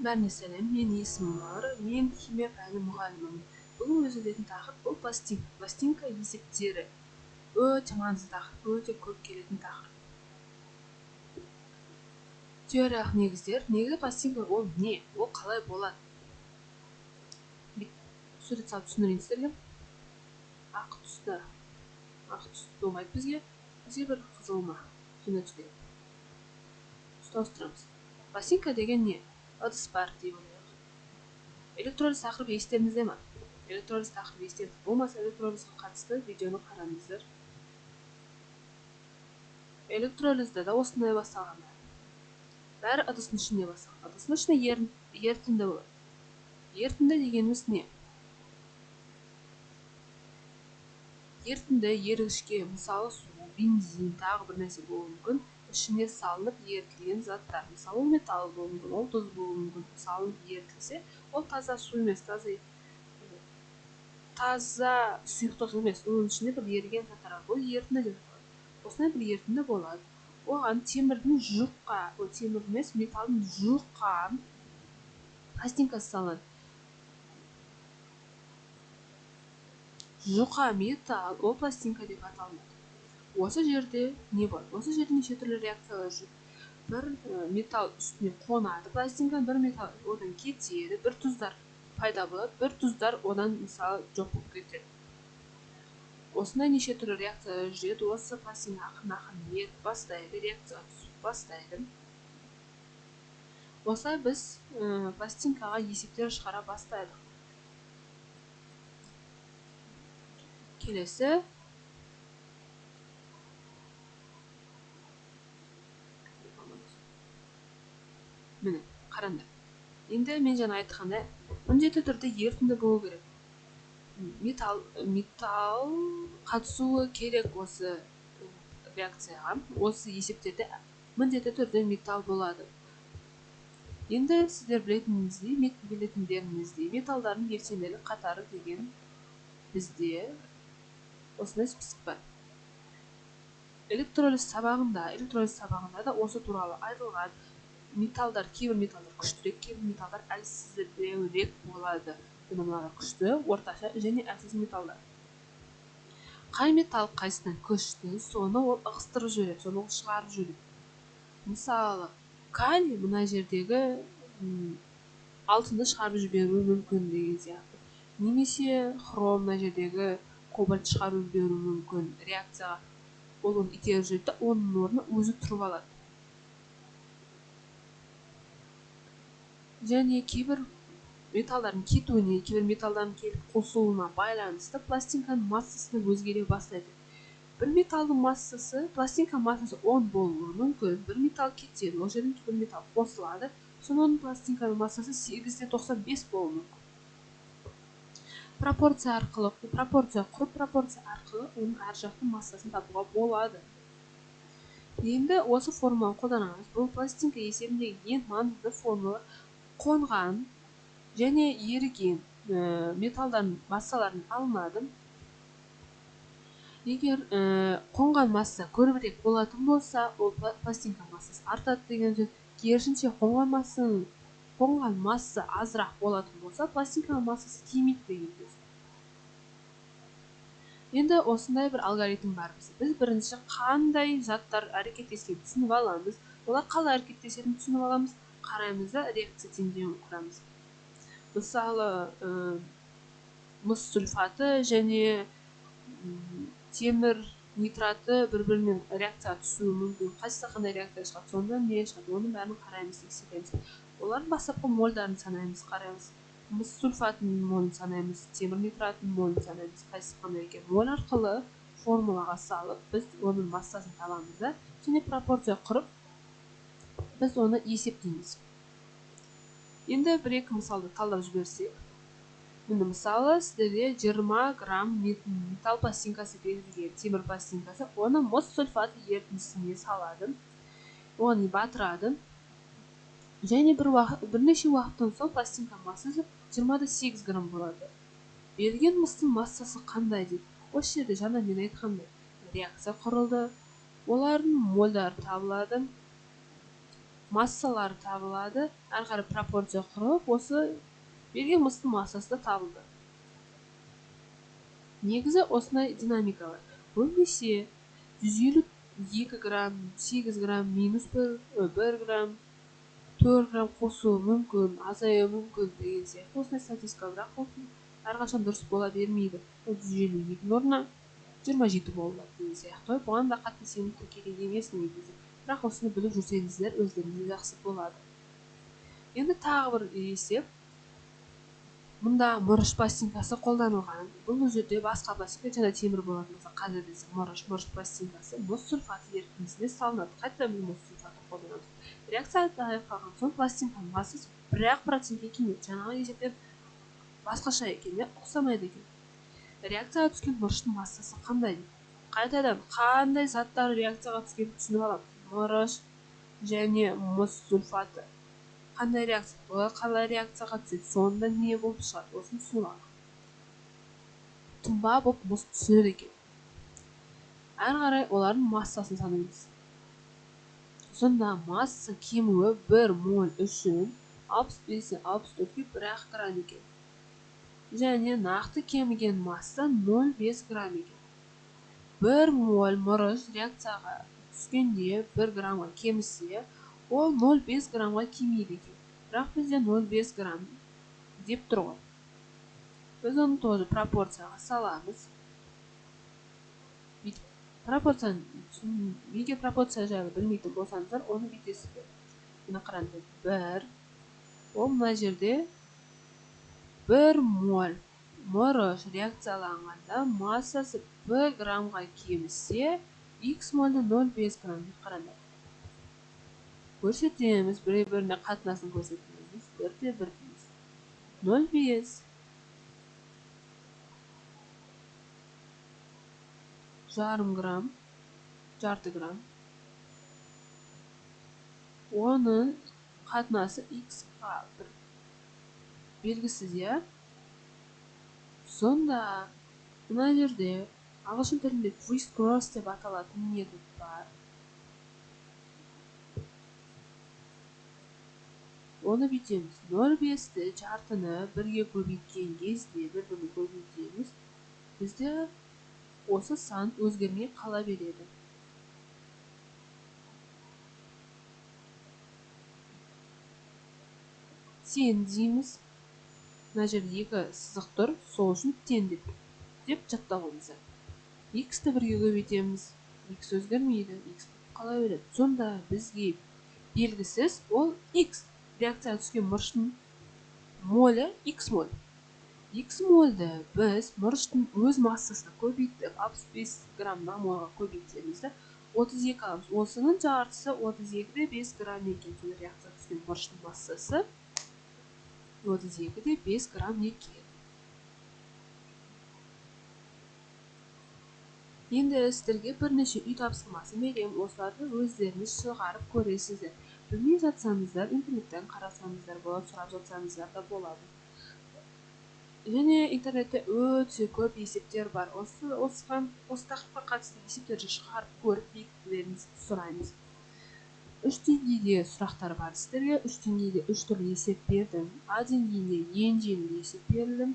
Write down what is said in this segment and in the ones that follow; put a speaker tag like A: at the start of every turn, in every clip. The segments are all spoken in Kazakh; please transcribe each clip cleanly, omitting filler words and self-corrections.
A: Бәріне сәлем, мен есімім, мен химия пәні мұғалімімін. Бүгін өтетін тақырып бұл пластинка. Пластинка есептері өте маңызды тақырып, өте көп келетін тақырып. Теориялық негіздер. Негізі пластинка ол не? Ол қалай болады? Сурет салып түсіндірейін сіздерге. Ақ түсті болмайды бізге бір қызыл ма? Сондай түс керек. Түсті ауыстырамыз. Пластинка деген не? Ыдыс бар деп ойлайық. Электролиз тақырыбы естеріңізде ме? Электролиз тақырыбы естеріңізде болмаса электролизге қатысты видеоны қараңыздар. Электролизде де осындай басталған. Бәрі ыдыстың ішінде басталған. Ыдыстың ішінде ерітінді болады. Ерітінді дегеніміз не? Ерітінді ерігішке, мысалы су, бензин, тағы бір нәрсе болуы мүмкін, ішіне салынып ерітілген заттар. Мысалы металл болуы мүмкін, ол тұз болуы мүмкін. Салынып ерітілсе, ол таза су емес, таза сұйықтық емес, оның ішінде бір еріген заттар. Бұл ерітінді деп аталады. Осындай бір ерітінді болады. Оған темірдің темір емес, металдың жұқа пластинкасы салынады. Жұқа металл ол пластинка деп аталынады. Осы жерде не бар? Осы жерде неше түрлі реакциялар жүр. Бір металл үстіне қонады пластинка, бір металл одан кетеді, бір тұздар пайда болады, бір тұздар одан мысалы жоқ болып кетеді. Осындай неше түрлі реакциялар жүреді. Осы пластинка ақырын еріп бастайды, реакцияға түсіп бастайды. Осылай біз пластинкаға есептер шығара бастайдық. Келесі міне қараңдар. Енді мен жаңа айтқандай, міндетті түрде ерітінді болу керек. Металл қатысуы керек осы реакцияға. Осы есептерде міндетті түрде металл болады. Енді сіздер білетіндеріңіздей металдардың белсенділік қатары деген бізде осындай список бар. Электролиз сабағында да осы туралы айтылған. Кейбір металдар күштірек, кейбір металдар әлсізірек болады. Мыналар күшті, орташа және әлсіз металдар. Қай металл қайсынан күшті, соны ол ығыстырып жүреді, соны ол шығарып жүреді. Мысалы, калий мына жердегі алтынды шығарып жіберуі мүмкін деген сияқты. Немесе хром мына жердегі кобальт шығарып жіберуі мүмкін. Реакцияға ол оны итеріп жүреді, оның орнына өзі тұрып алады. Және кейбір металдардың кетуіне, кейбір металдардың келіп қосылуына байланысты пластинканың массасы өзгере бастайды. Бір металдың массасы, пластинка массасы 10 болуы мүмкін. Бір металл кетеді, ол жерден бір металл қосылады. Сонымен пластинканың массасы 8-95 болуы мүмкін. Пропорция арқылы оның әр жақтың массасын табуға болады. Енді осы формуланы қолданамыз. Бұл пластинка есебіндегі ең маңызды формула қонған және еріген металдардың массаларын алынады. Егер қонған масса көбірек болатын болса, ол пластинка массасы артады деген сөз. Керісінше қонған масса азырақ болатын болса, пластинканың массасы кемиді деген сөз. Енді осындай бір алгоритм бар бізде. Біз бірінші қандай заттар әрекеттескенін түсініп аламыз. Олар қалай әрекеттесетінін түсініп аламыз. Қараймыз да реакция теңдеуін құрамыз. Мысалы, мыс сульфаты және темір нитраты бір-бірімен реакцияға түсуі мүмкін. Қайсысы қандай реакция шығады, сонда не шығады, оның бәрін қараймыз, ескереміз. Олардың бастапқы мольдарын санаймыз, қараймыз. Мыс сульфатының молін санаймыз, темір нитратының молін санаймыз, қайсысы қандай екен. Моль арқылы формулаға салып, біз оның массасын табамыз да, және пропорция құрып, біз оны есептейміз. Енді бір-екі мысалды талдап жіберсек. Мысалы, сіздерге 20 грамм металл пластинкасы берілген, темір пластинкасы, оны мыс сульфаты ерітіндісіне салады, оны батырады. Және бірнеше уақыттан соң пластинка массасы 28 грамм болады. Берілген мыстың массасы қандай дейді. Осы жерде жаңа мен айтқандай реакция құрылды. Олардың мольдары табылады. массалары табылады. Ары қарай пропорция құрып, осы берген мыстың массасы да табылды. Негізі осындай динамика бар. Көбінесе 152 грамм, 8 грамм, минус 1 грамм, 4 грамм қосуы мүмкін, азаюы мүмкін деген сияқты осындай статистика, бірақ ол әрқашан дұрыс бола бермейді. 152 орнына 27 болды деген сияқты. Бұған да қатты сенім керек емес негізі. Бірақ осыны біліп жүрсеңіздер өздеріңізге жақсы болады. Енді тағы бір есеп. Мұнда мырыш пластинкасы қолданылған. Бұл жерде басқа пластинка жаңа темір болатын болса, қазір біз мырыш пластинкасы мұз сульфаты ерітіндісіне салынады. Қайтадан біз мұз сульфаты қолданамыз. Реакция аяқталған соң пластинканың массасы 1%-ге кемиді. Жаңағы есептен басқаша екен, ұқсамайды екен. Реакцияға түскен мырыштың массасы қандай? Қайтадан қандай заттар реакцияға түскен түсініп аламыз. Мырыш және мұз сульфаты қандай реакция? Олар қалай реакцияға түседі? Сонда не болып шығады? Осыны түсініп аламыз. Тұнба болып мұз түседі екен. Әрі қарай олардың массасын санаймыз. Сонда масса кемуі 1 моль үшін 65-64-ге 1-ақ грамм екен. Және нақты кеміген масса 0,5 грамм екен. 1 моль мырыш реакцияға түскенде 1 граммға кемісе, ол 0,5 граммға кемейді екен. Бірақ бізде 0,5 грамм деп тұр ғой. Біз оны тоже пропорцияға саламыз. Пропорцияны, егер пропорция жайлы білмейтін болсаңыздар, оны бүйтесіздер. Мына қараңыздар, 1. Ол мына жерде 1 моль мырыш реакцияланғанда массасы 1 граммға кемісе, x мольді 0,5 грамм деп қараңдар. Көрсетеміз, бір-біріне қатынасын көрсетеміз. 1-1 дейміз. 0,5 жарым грамм, жарты грамм. Оның қатынасы x-ға бір белгісіз, я? Сонда мына жерде ағылшын тілінде twist cross деп аталатын метод бар. Оны бүйтеміз. 0,5-ті жартыны 1-ге көбейткен кезде, бір-бірін көбейтеміз. Бізде осы сан өзгермей қала береді. Тен дейміз. Мына жерде 2 сызық тұр, сол үшін тен деп жаттауымыз. X-ті 1-ге көбейтеміз. X өзгермейді, X қала береді. Сонда бізге белгісіз ол X. Реакцияға түскен мырыштың молі X моль. X мольді біз мырыштың өз массасына көбейтіп, 65 граммнан молға көбейтеміз, 32 аламыз. Осының жартысы 32-де 5 грамм екен. Сонда реакцияға түскен мырыштың массасы 32-де 5 грамм екен. Енді сіздерге бірнеше үй тапсырмасы беремін, осыларды өздеріңіз шығарып көресіздер. Білмей жатсаңыздар, интернеттен қарасаңыздар болады, сұрап жатсаңыздар да болады. Және интернетте өте көп есептер бар. Осы тақырыпқа қатысты есептерді шығарып көріп бекітулеріңізді сұраймыз. 3 деңгейде сұрақтар бар сіздерге. 3 деңгейде 3 түрлі есеп бердім. А деңгейінде ең жеңіл есеп берілді.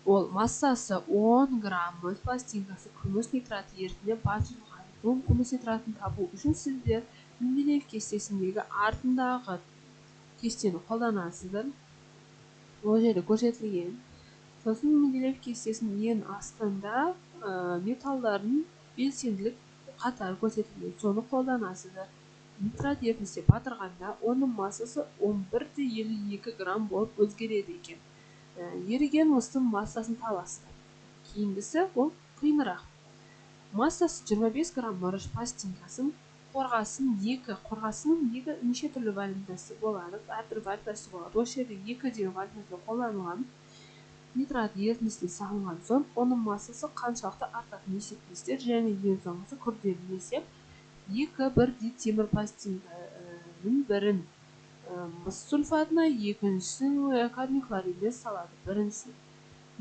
A: Ол массасы 10 грамм мұз пластинкасы күміс нитрат ерітіндіде батырылған. Бұл күміс нитратын табу үшін сіздер Менделеев кестесіндегі артындағы кестені қолданасыздар. Ол жерде көрсетілген. Сосын Менделеев кестесінің ең астында металдардың белсенділік қатары көрсетілген. Соны қолданасыздар. Нитрат ерітіндісіне батырғанда оның массасы 11,52 грамм болып өзгереді екен. Еріген мыстың массасын табасыздар. Кейінгісі ол қиынырақ. Массасы 25 грамм мырыш пластинкасын қорғасының неше түрлі валентасы болады, әртүрлі валентасы болады. Осы жерде 2 деген валентасы қолданылған. Нитрат ерітіндісіне салынған соң, оның массасы қаншалықты артатын есептейсіздер, және ең соңғысы күрделі есеп. 2 темір пластинканың бірін мыс сульфатына, екіншісін кадмий хлоридіне салады. Біріншісі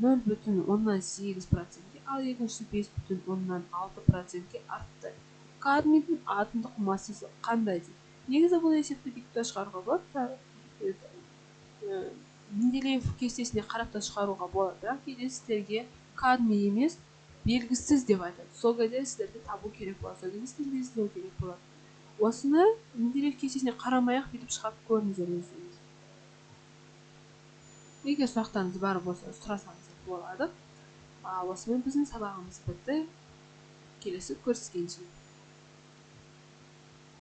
A: 0,8%-ге, ал екіншісі 5,6%-ге артты. Кадмийдің атомдық массасы қандай дейді? негізі бұл есепті бүйтіп те шығаруға болады. Менделеев кестесіне қарап та шығаруға болады, бірақ кейде сіздерге кадмий емес белгісіз деп айтады. Сол кезде сіздерге табу керек болады, сол кезде сіздерге іздеу керек болады. Осыны Менделеев кестесіне қарамай-ақ бүйтіп шығарып көріңіздер өздеріңіз. Егер сұрақтарыңыз бар болса сұрасаңыз болады. Осымен біздің сабағымыз бітті. Келесі көріскенше.